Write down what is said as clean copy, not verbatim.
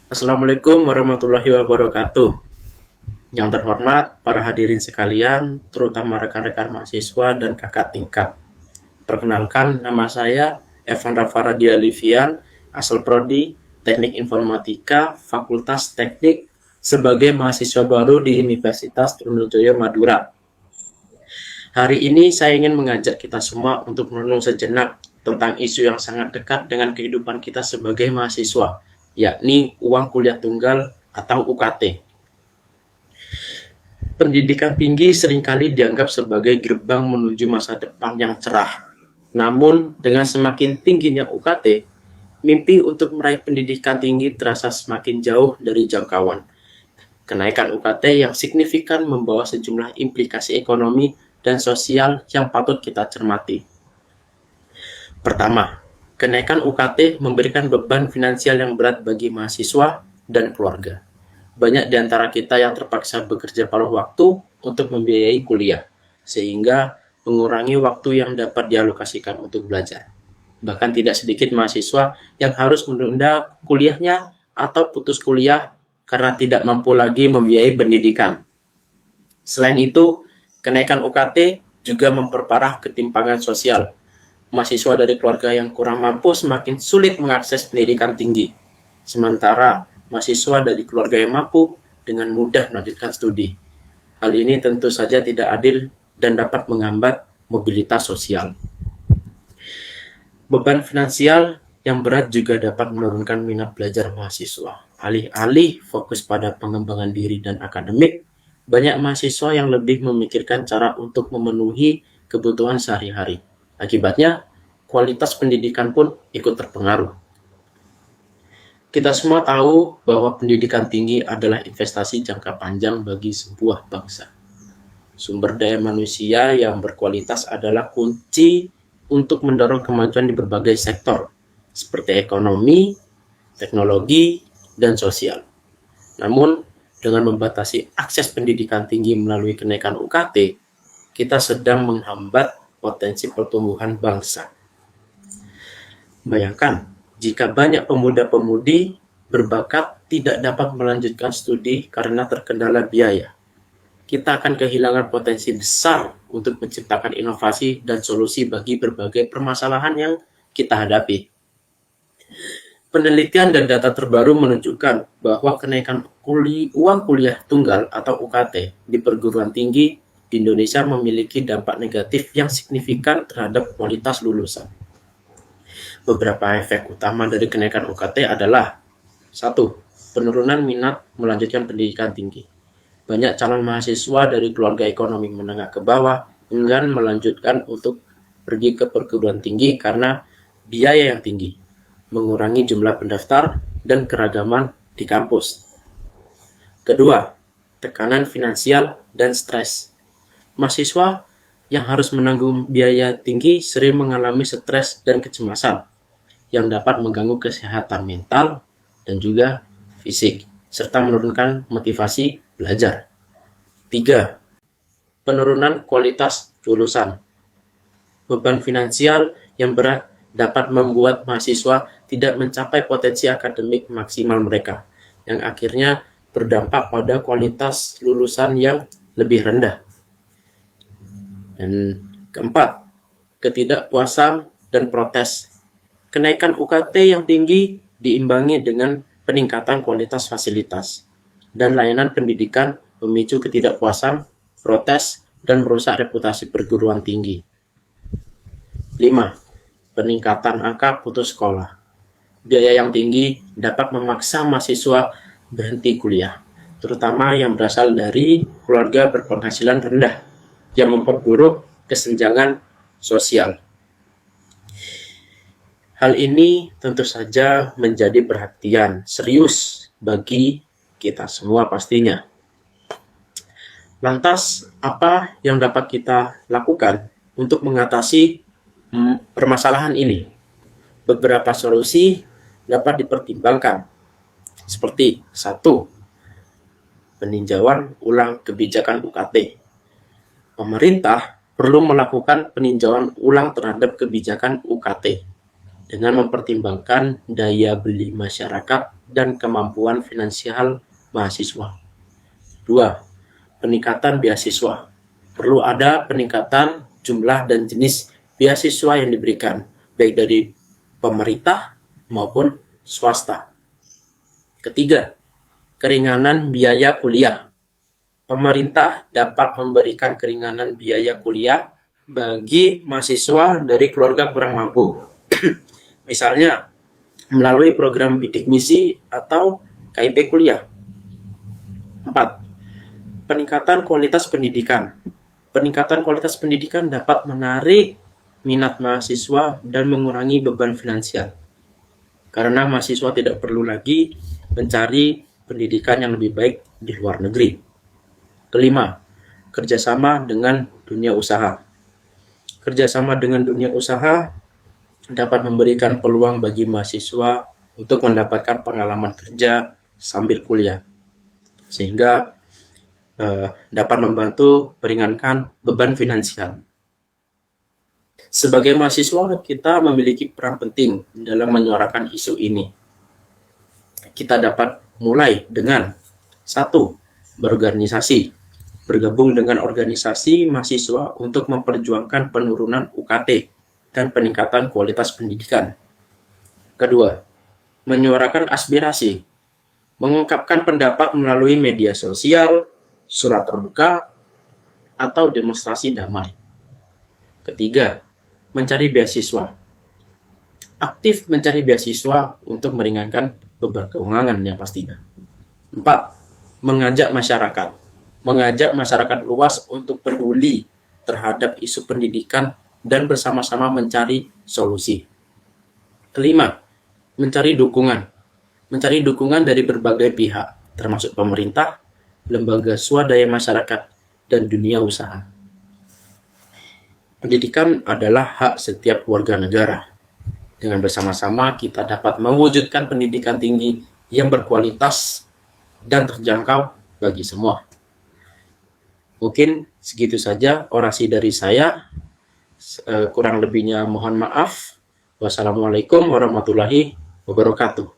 Assalamualaikum warahmatullahi wabarakatuh. Yang terhormat para hadirin sekalian, terutama rekan-rekan mahasiswa dan kakak tingkat. Perkenalkan, nama saya Evan Rafa Radia Livian, asal Prodi Teknik Informatika, Fakultas Teknik, sebagai mahasiswa baru di Universitas Trunojoyo Madura. Hari ini saya ingin mengajak kita semua untuk merenung sejenak tentang isu yang sangat dekat dengan kehidupan kita sebagai mahasiswa, yakni uang kuliah tunggal atau UKT. Pendidikan tinggi seringkali dianggap sebagai gerbang menuju masa depan yang cerah. Namun, dengan semakin tingginya UKT, mimpi untuk meraih pendidikan tinggi terasa semakin jauh dari jangkauan. Kenaikan UKT yang signifikan membawa sejumlah implikasi ekonomi dan sosial yang patut kita cermati. Pertama, kenaikan UKT memberikan beban finansial yang berat bagi mahasiswa dan keluarga. Banyak di antara kita yang terpaksa bekerja paruh waktu untuk membiayai kuliah, sehingga mengurangi waktu yang dapat dialokasikan untuk belajar. Bahkan tidak sedikit mahasiswa yang harus menunda kuliahnya atau putus kuliah karena tidak mampu lagi membiayai pendidikan. Selain itu, kenaikan UKT juga memperparah ketimpangan sosial. Mahasiswa dari keluarga yang kurang mampu semakin sulit mengakses pendidikan tinggi. Sementara mahasiswa dari keluarga yang mampu dengan mudah melanjutkan studi. Hal ini tentu saja tidak adil dan dapat menghambat mobilitas sosial. Beban finansial yang berat juga dapat menurunkan minat belajar mahasiswa. Alih-alih fokus pada pengembangan diri dan akademik, banyak mahasiswa yang lebih memikirkan cara untuk memenuhi kebutuhan sehari-hari. Akibatnya, kualitas pendidikan pun ikut terpengaruh. Kita semua tahu bahwa pendidikan tinggi adalah investasi jangka panjang bagi sebuah bangsa. Sumber daya manusia yang berkualitas adalah kunci untuk mendorong kemajuan di berbagai sektor, seperti ekonomi, teknologi, dan sosial. Namun, dengan membatasi akses pendidikan tinggi melalui kenaikan UKT, kita sedang menghambat potensi pertumbuhan bangsa. Bayangkan, jika banyak pemuda-pemudi berbakat tidak dapat melanjutkan studi karena terkendala biaya, kita akan kehilangan potensi besar untuk menciptakan inovasi dan solusi bagi berbagai permasalahan yang kita hadapi. Penelitian dan data terbaru menunjukkan bahwa kenaikan uang kuliah tunggal atau UKT di perguruan tinggi di Indonesia memiliki dampak negatif yang signifikan terhadap kualitas lulusan. Beberapa efek utama dari kenaikan UKT adalah: 1. Penurunan minat melanjutkan pendidikan tinggi. Banyak calon mahasiswa dari keluarga ekonomi menengah ke bawah enggan melanjutkan untuk pergi ke perguruan tinggi karena biaya yang tinggi, mengurangi jumlah pendaftar, dan keragaman di kampus. Kedua, tekanan finansial dan stres. Mahasiswa yang harus menanggung biaya tinggi sering mengalami stres dan kecemasan yang dapat mengganggu kesehatan mental dan juga fisik, serta menurunkan motivasi belajar. 3. Penurunan kualitas lulusan. Beban finansial yang berat dapat membuat mahasiswa tidak mencapai potensi akademik maksimal mereka, yang akhirnya berdampak pada kualitas lulusan yang lebih rendah. Dan keempat, ketidakpuasan dan protes. Kenaikan UKT yang tinggi diimbangi dengan peningkatan kualitas fasilitas dan layanan pendidikan memicu ketidakpuasan, protes, dan merusak reputasi perguruan tinggi. 5. Peningkatan angka putus sekolah. Biaya yang tinggi dapat memaksa mahasiswa berhenti kuliah, terutama yang berasal dari keluarga berpenghasilan rendah, yang memperburuk kesenjangan sosial. Hal ini tentu saja menjadi perhatian serius bagi kita semua pastinya. Lantas, apa yang dapat kita lakukan untuk mengatasi permasalahan ini? Beberapa solusi dapat dipertimbangkan, seperti 1. Peninjauan ulang kebijakan UKT. Pemerintah perlu melakukan peninjauan ulang terhadap kebijakan UKT. dengan mempertimbangkan daya beli masyarakat dan kemampuan finansial mahasiswa. 2. Peningkatan beasiswa. Perlu ada peningkatan jumlah dan jenis beasiswa yang diberikan, baik dari pemerintah maupun swasta. Ketiga, keringanan biaya kuliah. Pemerintah dapat memberikan keringanan biaya kuliah bagi mahasiswa dari keluarga kurang mampu. Misalnya, melalui program bidik misi atau KIP kuliah. 4. Peningkatan kualitas pendidikan. Peningkatan kualitas pendidikan dapat menarik minat mahasiswa dan mengurangi beban finansial. Karena mahasiswa tidak perlu lagi mencari pendidikan yang lebih baik di luar negeri. Kelima, kerjasama dengan dunia usaha. Kerjasama dengan dunia usaha dapat memberikan peluang bagi mahasiswa untuk mendapatkan pengalaman kerja sambil kuliah, sehingga dapat membantu meringankan beban finansial. Sebagai mahasiswa, kita memiliki peran penting dalam menyuarakan isu ini. Kita dapat mulai dengan 1. Berorganisasi. Bergabung dengan organisasi mahasiswa untuk memperjuangkan penurunan UKT dan peningkatan kualitas pendidikan. Kedua, menyuarakan aspirasi. Mengungkapkan pendapat melalui media sosial, surat terbuka, atau demonstrasi damai. Ketiga, mencari beasiswa. Aktif mencari beasiswa untuk meringankan beban keuangan yang pastinya. 4. Mengajak masyarakat. Mengajak masyarakat luas untuk peduli terhadap isu pendidikan dan bersama-sama mencari solusi. Kelima, mencari dukungan. Mencari dukungan dari berbagai pihak, termasuk pemerintah, lembaga swadaya masyarakat, dan dunia usaha. Pendidikan adalah hak setiap warga negara. Dengan bersama-sama kita dapat mewujudkan pendidikan tinggi yang berkualitas dan terjangkau bagi semua. Mungkin segitu saja orasi dari saya. Kurang lebihnya mohon maaf. Wassalamualaikum warahmatullahi wabarakatuh.